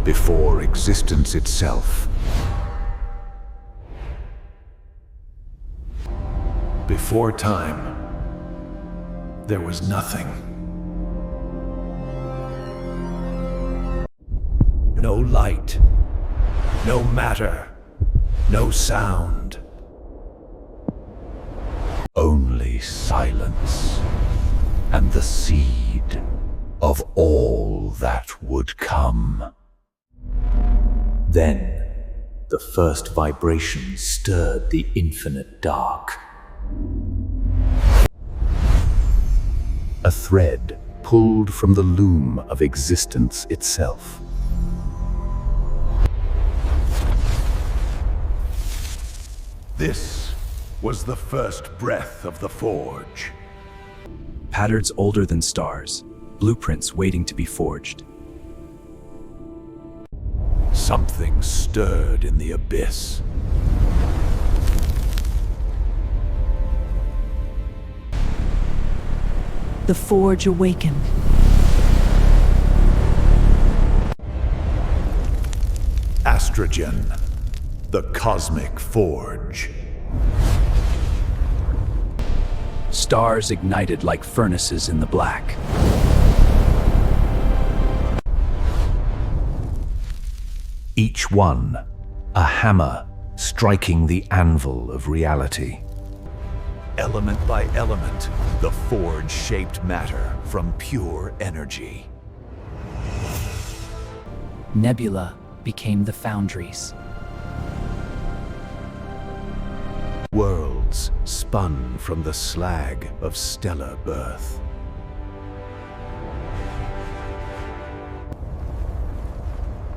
before existence itself. Before time, there was nothing. No light, no matter, no sound. Only silence and the seed of all that would come. Then, the first vibration stirred the infinite dark. A thread pulled from the loom of existence itself. This was the first breath of the forge. Patterns older than stars, blueprints waiting to be forged. Something stirred in the abyss. The forge awakened. Astrogen, the cosmic forge. Stars ignited like furnaces in the black. Each one a hammer striking the anvil of reality. Element by element, the forge shaped matter from pure energy. Nebula became the foundries. Worlds spun from the slag of stellar birth.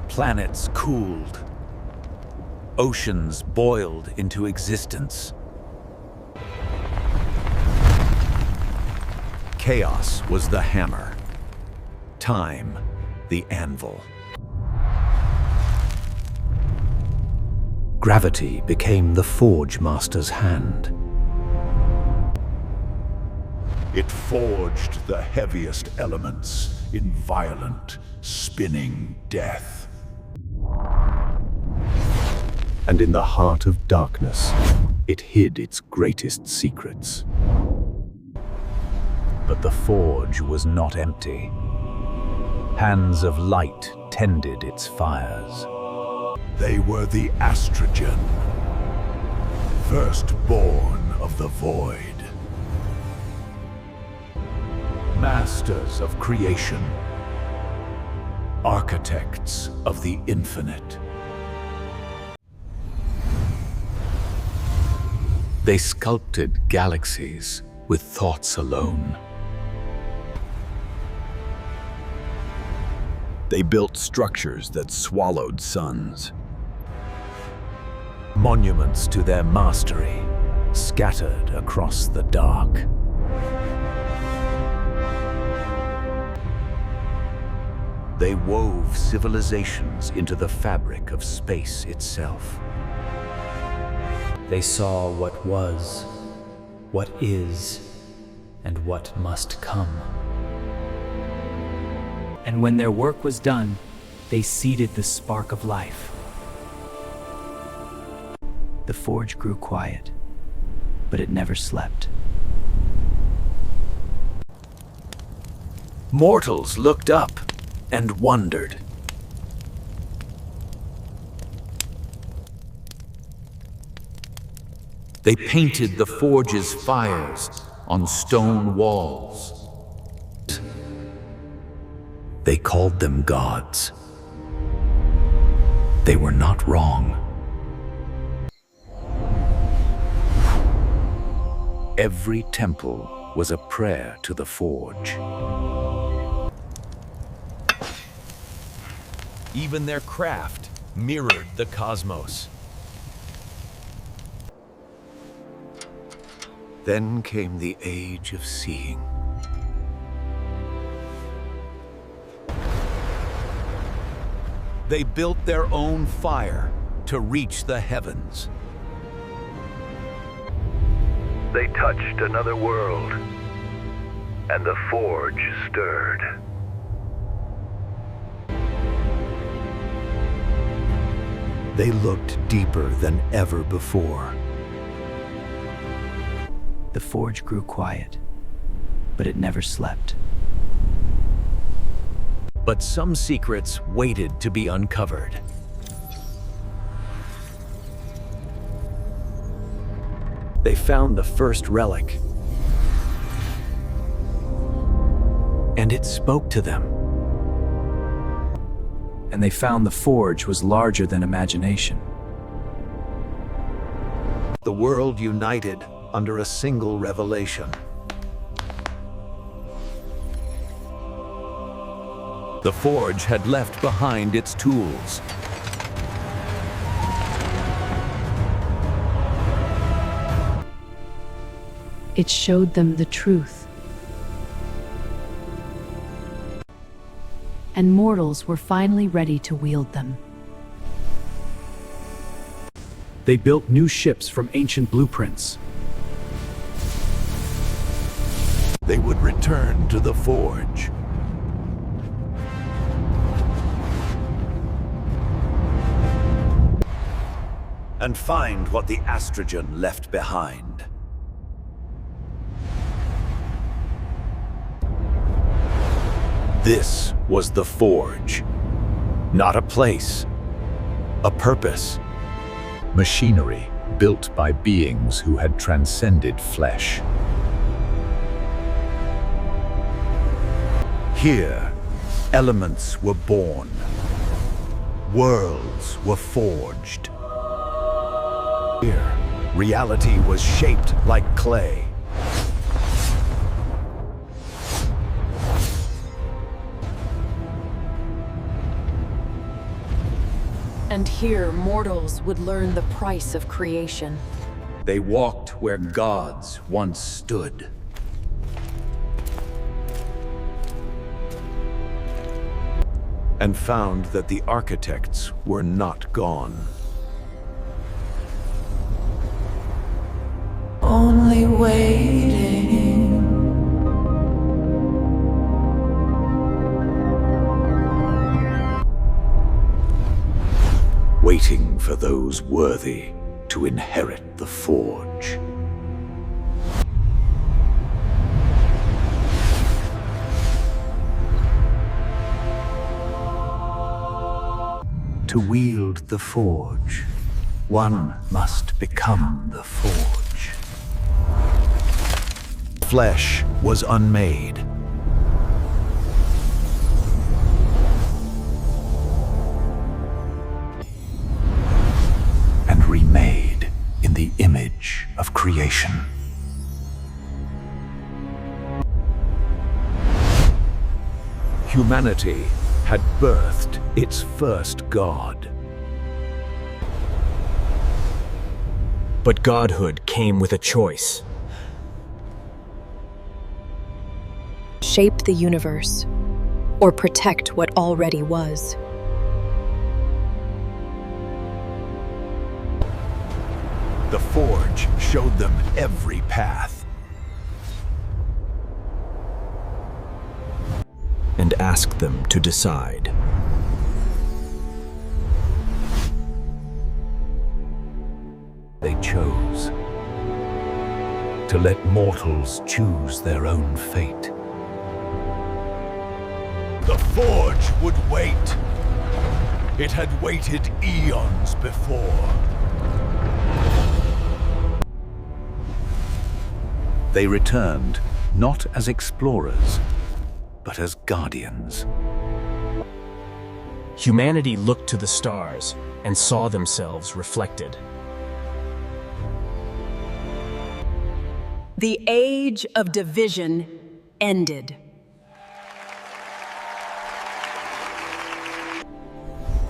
Planets cooled. Oceans boiled into existence. Chaos was the hammer. Time, the anvil. Gravity became the forge master's hand. It forged the heaviest elements in violent, spinning death. And in the heart of darkness, it hid its greatest secrets. But the forge was not empty. Hands of light tended its fires. They were the Astrogen, firstborn of the void. Masters of creation, architects of the infinite. They sculpted galaxies with thoughts alone. They built structures that swallowed suns. Monuments to their mastery, scattered across the dark. They wove civilizations into the fabric of space itself. They saw what was, what is, and what must come. And when their work was done, they seeded the spark of life. The forge grew quiet, but it never slept. Mortals looked up and wondered. They painted the forge's fires on stone walls. They called them gods. They were not wrong. Every temple was a prayer to the forge. Even their craft mirrored the cosmos. Then came the age of seeing. They built their own fire to reach the heavens. They touched another world, and the forge stirred. They looked deeper than ever before. The forge grew quiet, but it never slept. But some secrets waited to be uncovered. They found the first relic, and it spoke to them. And they found the forge was larger than imagination. The world united under a single revelation. The forge had left behind its tools. It showed them the truth. And mortals were finally ready to wield them. They built new ships from ancient blueprints. They would return to the forge. And find what the Astrogen left behind. This was the forge. Not a place, a purpose. Machinery built by beings who had transcended flesh. Here, elements were born. Worlds were forged. Here, reality was shaped like clay. And here mortals would learn the price of creation. They walked where gods once stood. And found that the architects were not gone. Only waiting. Waiting for those worthy to inherit the forge. To wield the forge, one must become the forge. Flesh was unmade. And remade in the image of creation. Humanity had birthed its first god. But godhood came with a choice. Shape the universe, or protect what already was. The forge showed them every path. And asked them to decide. They chose to let mortals choose their own fate. The forge would wait. It had waited eons before. They returned, not as explorers, but as guardians. Humanity looked to the stars and saw themselves reflected. The age of division ended.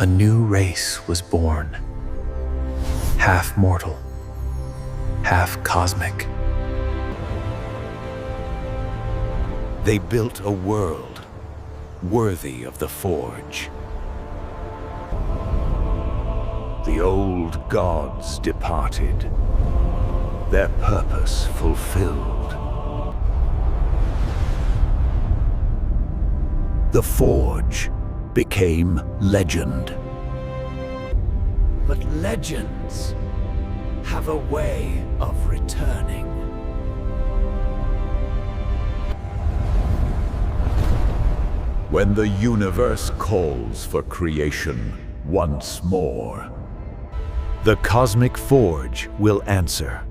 A new race was born. Half mortal, half cosmic. They built a world worthy of the forge. The old gods departed, their purpose fulfilled. The forge became legend. But legends have a way of returning. When the universe calls for creation once more, the Cosmic Forge will answer.